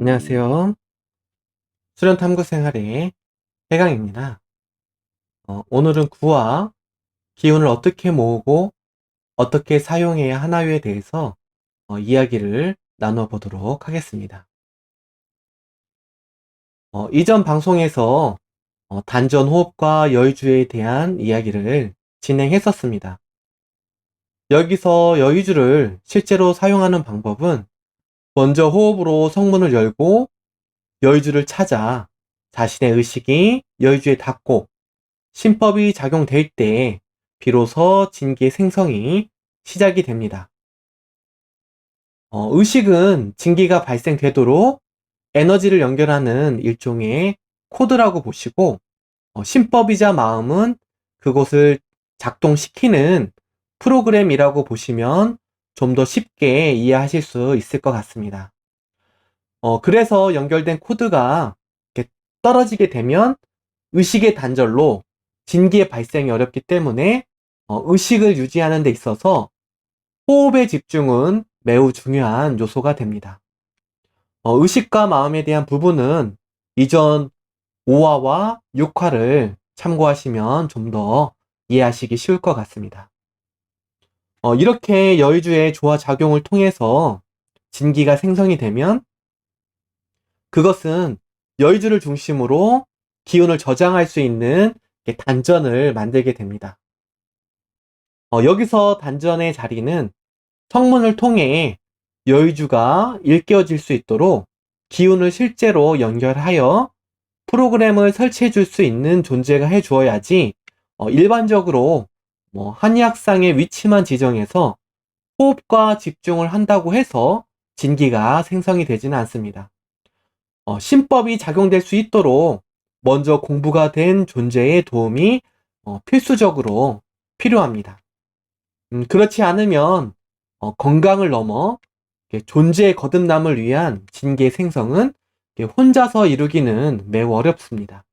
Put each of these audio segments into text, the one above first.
안녕하세요. 수련탐구 생활의 해강입니다. 오늘은 구와 기운을 어떻게 모으고 어떻게 사용해야 하나요에 대해서 이야기를 나눠 보도록 하겠습니다. 이전 방송에서 단전 호흡과 여의주에 대한 이야기를 진행했었습니다. 여기서 여의주를 실제로 사용하는 방법은 먼저 호흡으로 성문을 열고 여의주를 찾아 자신의 의식이 여의주에 닿고 신법이 작용될 때 비로소 진기의 생성이 시작이 됩니다. 의식은 진기가 발생되도록 에너지를 연결하는 일종의 코드라고 보시고, 신법이자 마음은 그곳을 작동시키는 프로그램이라고 보시면 좀 더 쉽게 이해하실 수 있을 것 같습니다. 그래서 연결된 코드가 이렇게 떨어지게 되면 의식의 단절로 진기의 발생이 어렵기 때문에 의식을 유지하는 데 있어서 호흡의 집중은 매우 중요한 요소가 됩니다. 의식과 마음에 대한 부분은 이전 5화와 6화를 참고하시면 좀 더 이해하시기 쉬울 것 같습니다. 이렇게 여의주의 조화 작용을 통해서 진기가 생성이 되면 그것은 여의주를 중심으로 기운을 저장할 수 있는 단전을 만들게 됩니다. 여기서 단전의 자리는 성문을 통해 여의주가 일깨워질 수 있도록 기운을 실제로 연결하여 프로그램을 설치해 줄 수 있는 존재가 해 주어야지 일반적으로 한의학상의 위치만 지정해서 호흡과 집중을 한다고 해서 진기가 생성이 되지는 않습니다. 신법이 작용될 수 있도록 먼저 공부가 된 존재의 도움이 필수적으로 필요합니다. 그렇지 않으면 건강을 넘어 존재의 거듭남을 위한 진기의 생성은 혼자서 이루기는 매우 어렵습니다.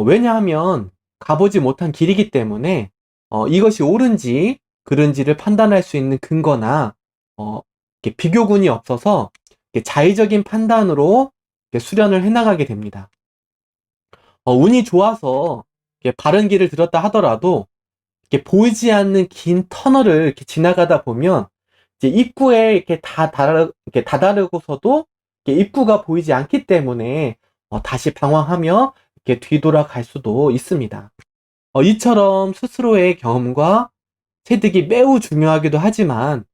왜냐하면 가보지 못한 길이기 때문에 이것이 옳은지 그른지를 판단할 수 있는 근거나 비교군이 없어서 자의적인 판단으로 수련을 해나가게 됩니다. 운이 좋아서 바른 길을 들었다 하더라도 보이지 않는 긴 터널을 이렇게 지나가다 보면 이제 입구에 이렇게 다다르고서도 입구가 보이지 않기 때문에 다시 방황하며 이렇게 뒤돌아갈 수도 있습니다. 이처럼 스스로의 경험과 체득이 매우 중요하기도 하지만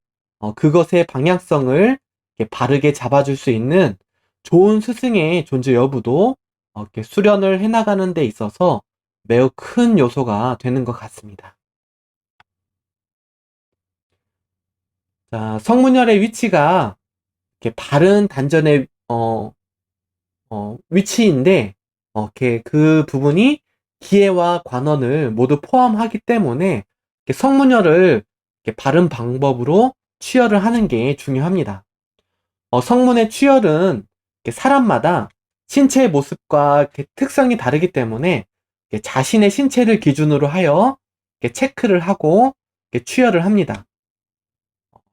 그것의 방향성을 이렇게 바르게 잡아줄 수 있는 좋은 스승의 존재 여부도 이렇게 수련을 해나가는 데 있어서 매우 큰 요소가 되는 것 같습니다. 자, 성문열의 위치가 이렇게 바른 단전의 위치인데 이렇게 그 부분이 기회와 관원을 모두 포함하기 때문에 이렇게 성문열을 이렇게 바른 방법으로 취열을 하는 게 중요합니다. 성문의 취열은 이렇게 사람마다 신체의 모습과 이렇게 특성이 다르기 때문에 이렇게 자신의 신체를 기준으로 하여 이렇게 체크를 하고 이렇게 취열을 합니다.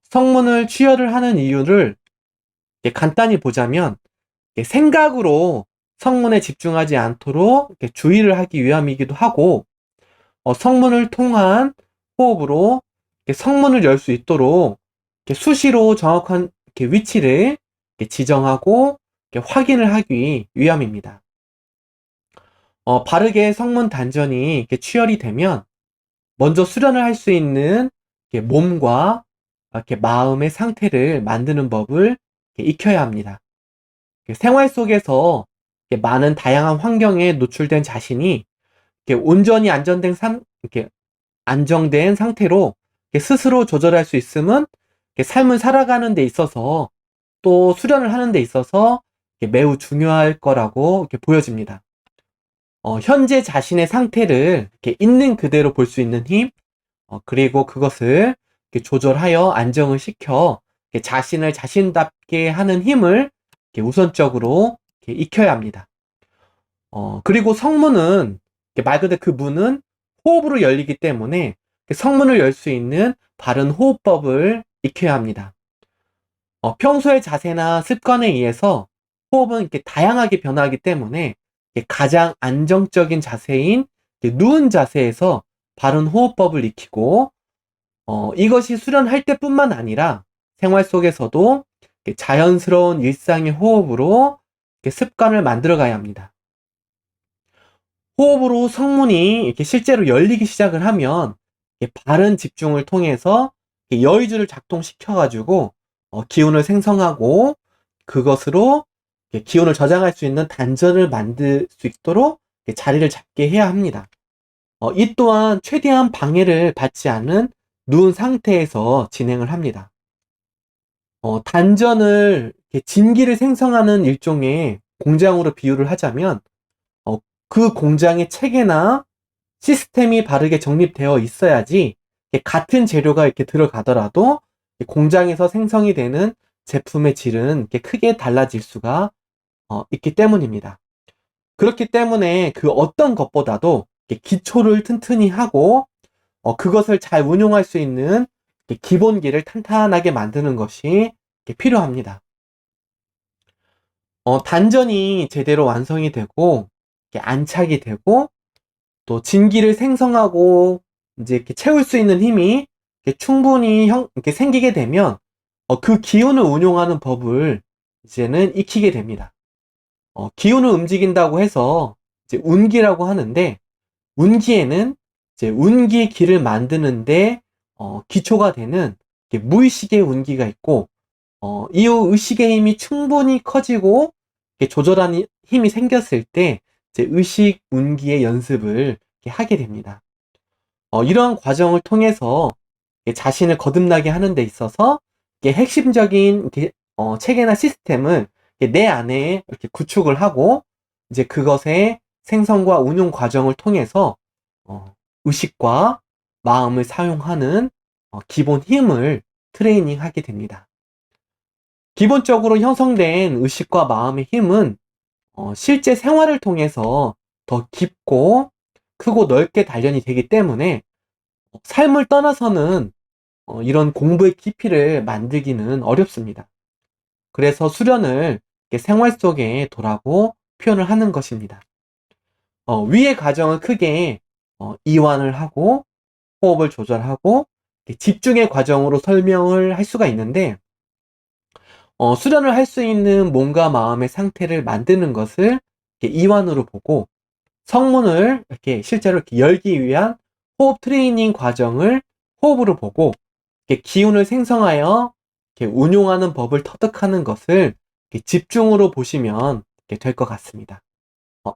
성문을 취열을 하는 이유를 간단히 보자면 생각으로 성문에 집중하지 않도록 이렇게 주의를 하기 위함이기도 하고 성문을 통한 호흡으로 이렇게 성문을 열 수 있도록 이렇게 수시로 정확한 이렇게 위치를 이렇게 지정하고 이렇게 확인을 하기 위함입니다. 바르게 성문 단전이 이렇게 취열이 되면 먼저 수련을 할 수 있는 이렇게 몸과 이렇게 마음의 상태를 만드는 법을 이렇게 익혀야 합니다. 생활 속에서 많은 다양한 환경에 노출된 자신이 온전히 이렇게 안정된 상태로 스스로 조절할 수 있음은 삶을 살아가는 데 있어서 또 수련을 하는 데 있어서 매우 중요할 거라고 보여집니다. 현재 자신의 상태를 있는 그대로 볼 수 있는 힘, 그리고 그것을 조절하여 안정을 시켜 자신을 자신답게 하는 힘을 우선적으로 익혀야 합니다. 그리고 성문은 말 그대로 그 문은 호흡으로 열리기 때문에 성문을 열 수 있는 바른 호흡법을 익혀야 합니다. 평소의 자세나 습관에 의해서 호흡은 이렇게 다양하게 변화하기 때문에 가장 안정적인 자세인 누운 자세에서 바른 호흡법을 익히고 이것이 수련할 때뿐만 아니라 생활 속에서도 자연스러운 일상의 호흡으로 습관을 만들어 가야 합니다. 호흡으로 성문이 이렇게 실제로 열리기 시작을 하면 바른 집중을 통해서 여의주를 작동시켜 가지고 기운을 생성하고 그것으로 기운을 저장할 수 있는 단전을 만들 수 있도록 자리를 잡게 해야 합니다. 이 또한 최대한 방해를 받지 않은 누운 상태에서 진행을 합니다. 단전을 진기를 생성하는 일종의 공장으로 비유를 하자면 그 공장의 체계나 시스템이 바르게 정립되어 있어야지 같은 재료가 이렇게 들어가더라도 공장에서 생성이 되는 제품의 질은 크게 달라질 수가 있기 때문입니다. 그렇기 때문에 그 어떤 것보다도 기초를 튼튼히 하고 그것을 잘 운용할 수 있는 기본기를 탄탄하게 만드는 것이 필요합니다. 단전이 제대로 완성이 되고 안착이 되고 또 진기를 생성하고 이제 이렇게 채울 수 있는 힘이 충분히 이렇게 생기게 되면 그 기운을 운용하는 법을 이제는 익히게 됩니다. 기운을 움직인다고 해서 이제 운기라고 하는데 운기에는 이제 운기의 기를 만드는데 기초가 되는 무의식의 운기가 있고 이후 의식의 힘이 충분히 커지고 조절하는 힘이 생겼을 때 이제 의식 운기의 연습을 하게 됩니다. 이러한 과정을 통해서 자신을 거듭나게 하는 데 있어서 핵심적인 체계나 시스템을 내 안에 이렇게 구축을 하고 이제 그것의 생성과 운용 과정을 통해서 의식과 마음을 사용하는 기본 힘을 트레이닝하게 됩니다. 기본적으로 형성된 의식과 마음의 힘은 실제 생활을 통해서 더 깊고 크고 넓게 단련이 되기 때문에 삶을 떠나서는 이런 공부의 깊이를 만들기는 어렵습니다. 그래서 수련을 생활 속에 도라고 표현을 하는 것입니다. 위의 과정은 크게 이완을 하고 호흡을 조절하고 집중의 과정으로 설명을 할 수가 있는데 수련을 할 수 있는 몸과 마음의 상태를 만드는 것을 이완으로 보고 성문을 이렇게 실제로 이렇게 열기 위한 호흡 트레이닝 과정을 호흡으로 보고 기운을 생성하여 운용하는 법을 터득하는 것을 집중으로 보시면 될 것 같습니다.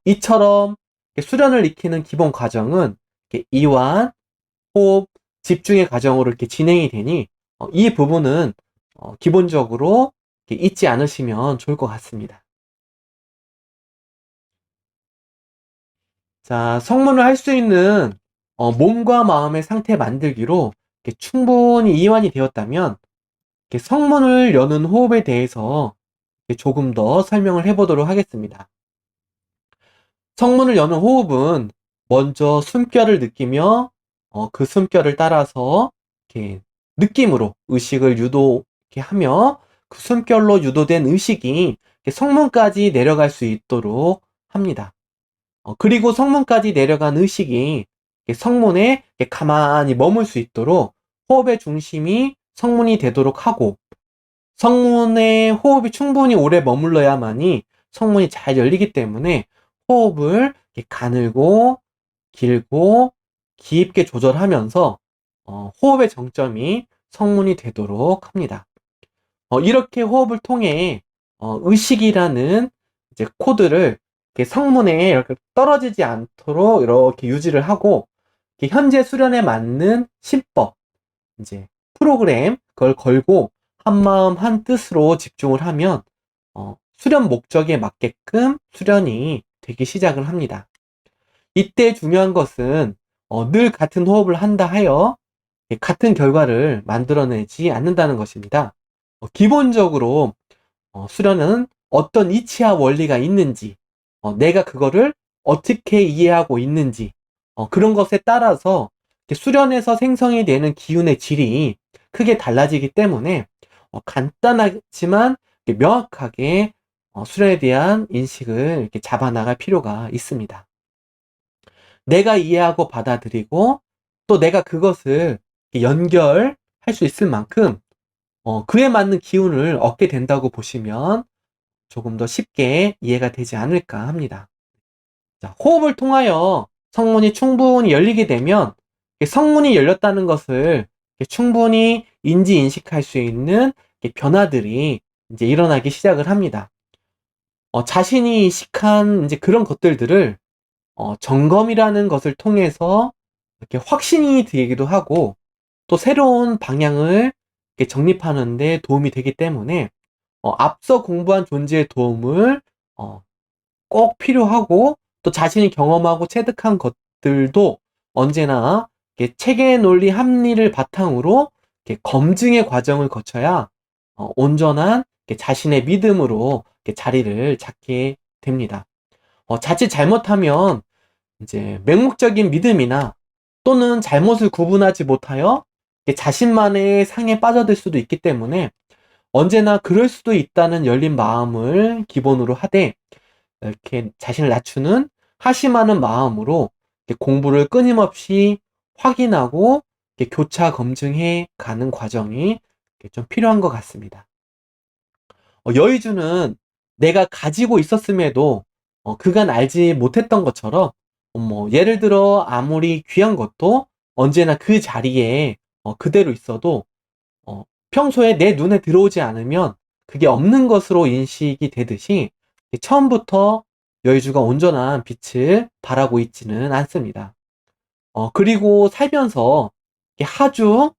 이처럼 수련을 익히는 기본 과정은 이완, 호흡, 집중의 과정으로 이렇게 진행이 되니 이 부분은 기본적으로 잊지 않으시면 좋을 것 같습니다. 자, 성문을 할 수 있는 몸과 마음의 상태 만들기로 충분히 이완이 되었다면 성문을 여는 호흡에 대해서 조금 더 설명을 해보도록 하겠습니다. 성문을 여는 호흡은 먼저 숨결을 느끼며 그 숨결을 따라서 이렇게 느낌으로 의식을 유도하게 하며 그 숨결로 유도된 의식이 성문까지 내려갈 수 있도록 합니다. 그리고 성문까지 내려간 의식이 성문에 가만히 머물 수 있도록 호흡의 중심이 성문이 되도록 하고 성문에 호흡이 충분히 오래 머물러야만이 성문이 잘 열리기 때문에 호흡을 가늘고 길고 깊게 조절하면서 호흡의 정점이 성문이 되도록 합니다. 이렇게 호흡을 통해 의식이라는 이제 코드를 성문에 이렇게 떨어지지 않도록 이렇게 유지를 하고 현재 수련에 맞는 신법, 이제 프로그램 그걸 걸고 한마음 한뜻으로 집중을 하면 수련 목적에 맞게끔 수련이 되기 시작을 합니다. 이때 중요한 것은 늘 같은 호흡을 한다 하여 같은 결과를 만들어내지 않는다는 것입니다. 기본적으로 수련은 어떤 이치와 원리가 있는지 내가 그거를 어떻게 이해하고 있는지 그런 것에 따라서 수련에서 생성이 되는 기운의 질이 크게 달라지기 때문에 간단하지만 명확하게 수련에 대한 인식을 이렇게 잡아나갈 필요가 있습니다. 내가 이해하고 받아들이고 또 내가 그것을 연결할 수 있을 만큼 그에 맞는 기운을 얻게 된다고 보시면 조금 더 쉽게 이해가 되지 않을까 합니다. 자, 호흡을 통하여 성문이 충분히 열리게 되면 성문이 열렸다는 것을 충분히 인지 인식할 수 있는 변화들이 이제 일어나기 시작을 합니다. 자신이 인식한 이제 그런 것들을 점검이라는 것을 통해서 이렇게 확신이 들기도 하고 또 새로운 방향을 이렇게 정립하는 데 도움이 되기 때문에 앞서 공부한 존재의 도움을 꼭 필요하고 또 자신이 경험하고 체득한 것들도 언제나 이렇게 체계 논리 합리를 바탕으로 이렇게 검증의 과정을 거쳐야 온전한 이렇게 자신의 믿음으로 이렇게 자리를 잡게 됩니다. 자칫 잘못하면 이제 맹목적인 믿음이나 또는 잘못을 구분하지 못하여 자신만의 상에 빠져들 수도 있기 때문에 언제나 그럴 수도 있다는 열린 마음을 기본으로 하되 이렇게 자신을 낮추는 하심하는 마음으로 공부를 끊임없이 확인하고 교차 검증해 가는 과정이 좀 필요한 것 같습니다. 여의주는 내가 가지고 있었음에도 그간 알지 못했던 것처럼 예를 들어 아무리 귀한 것도 언제나 그 자리에 그대로 있어도 평소에 내 눈에 들어오지 않으면 그게 없는 것으로 인식이 되듯이 처음부터 여의주가 온전한 빛을 발하고 있지는 않습니다. 그리고 살면서 하주,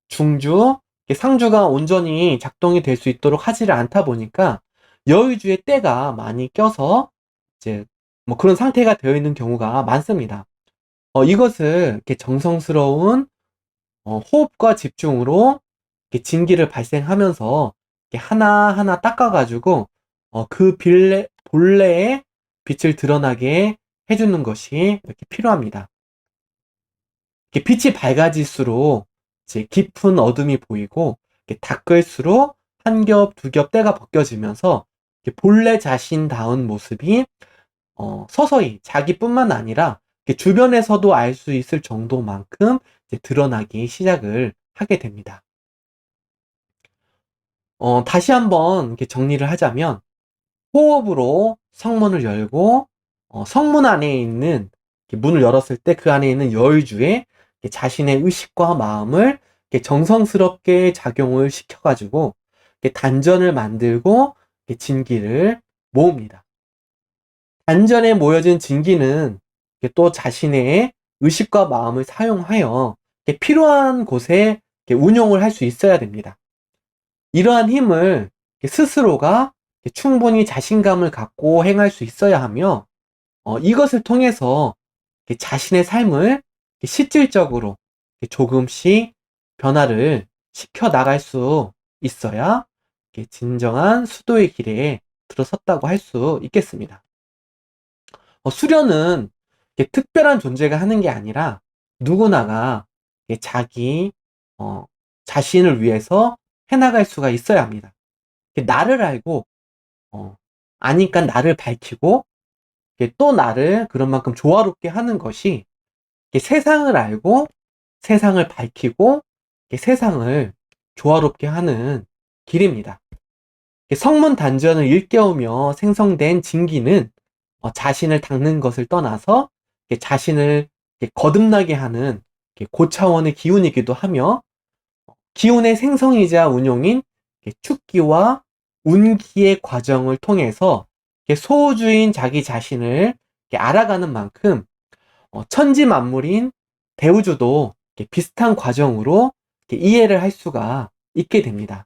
중주, 상주가 온전히 작동이 될 수 있도록 하지를 않다 보니까 여의주의 때가 많이 껴서 이제 그런 상태가 되어 있는 경우가 많습니다. 이것을 이렇게 정성스러운 호흡과 집중으로 이렇게 진기를 발생하면서 이렇게 하나하나 닦아가지고 그 본래의 빛을 드러나게 해주는 것이 이렇게 필요합니다. 이렇게 빛이 밝아질수록 이제 깊은 어둠이 보이고 이렇게 닦을수록 한 겹, 두 겹 때가 벗겨지면서 본래 자신다운 모습이 서서히 자기뿐만 아니라 주변에서도 알 수 있을 정도만큼 이제 드러나기 시작을 하게 됩니다. 다시 한번 이렇게 정리를 하자면 호흡으로 성문을 열고 성문 안에 있는 문을 열었을 때 그 안에 있는 여의주에 자신의 의식과 마음을 정성스럽게 작용을 시켜가지고 단전을 만들고 진기를 모읍니다. 단전에 모여진 진기는 또 자신의 의식과 마음을 사용하여 필요한 곳에 운용을 할 수 있어야 됩니다. 이러한 힘을 스스로가 충분히 자신감을 갖고 행할 수 있어야 하며 이것을 통해서 자신의 삶을 실질적으로 조금씩 변화를 시켜 나갈 수 있어야 진정한 수도의 길에 들어섰다고 할 수 있겠습니다. 수련은 특별한 존재가 하는 게 아니라 누구나가 자기 자신을 위해서 해나갈 수가 있어야 합니다. 나를 알고 아니까 나를 밝히고 또 나를 그런 만큼 조화롭게 하는 것이 세상을 알고 세상을 밝히고 세상을 조화롭게 하는 길입니다. 성문 단전을 일깨우며 생성된 진기는 자신을 닦는 것을 떠나서 자신을 거듭나게 하는 고차원의 기운이기도 하며 기운의 생성이자 운용인 축기와 운기의 과정을 통해서 소우주인 자기 자신을 알아가는 만큼 천지 만물인 대우주도 비슷한 과정으로 이해를 할 수가 있게 됩니다.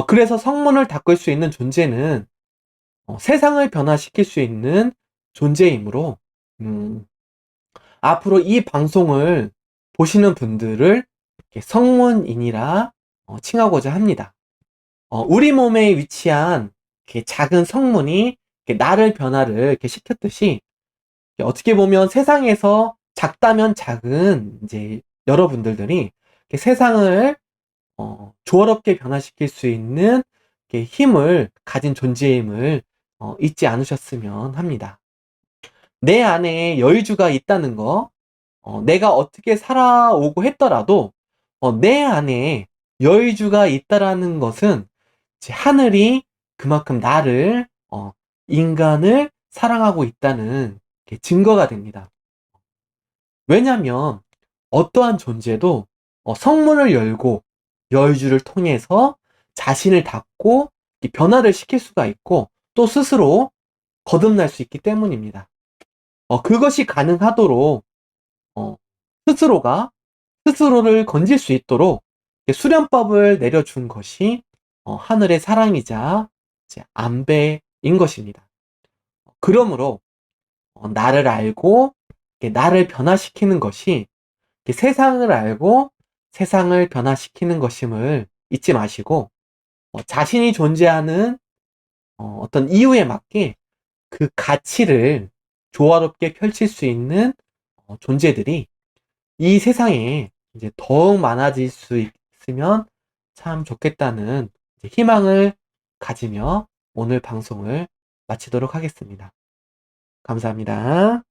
그래서 성문을 닦을 수 있는 존재는 세상을 변화시킬 수 있는 존재이므로 앞으로 이 방송을 보시는 분들을 성문인이라 칭하고자 합니다. 우리 몸에 위치한 작은 성문이 나를 변화를 시켰듯이 어떻게 보면 세상에서 작다면 작은 이제 여러분들이 세상을 조화롭게 변화시킬 수 있는 힘을 가진 존재임을 잊지 않으셨으면 합니다. 내 안에 여유주가 있다는 거, 내가 어떻게 살아오고 했더라도 내 안에 여유주가 있다라는 것은 하늘이 그만큼 나를, 인간을 사랑하고 있다는 게 증거가 됩니다. 왜냐하면 어떠한 존재도 성문을 열고 여유주를 통해서 자신을 닫고 변화를 시킬 수가 있고 또 스스로 거듭날 수 있기 때문입니다. 그것이 가능하도록 어, 스스로가 스스로를 건질 수 있도록 수련법을 내려준 것이 하늘의 사랑이자 이제 안배인 것입니다. 그러므로 나를 알고 나를 변화시키는 것이 세상을 알고 세상을 변화시키는 것임을 잊지 마시고 자신이 존재하는 어떤 이유에 맞게 그 가치를 조화롭게 펼칠 수 있는 존재들이 이 세상에 이제 더욱 많아질 수 있으면 참 좋겠다는 희망을 가지며 오늘 방송을 마치도록 하겠습니다. 감사합니다.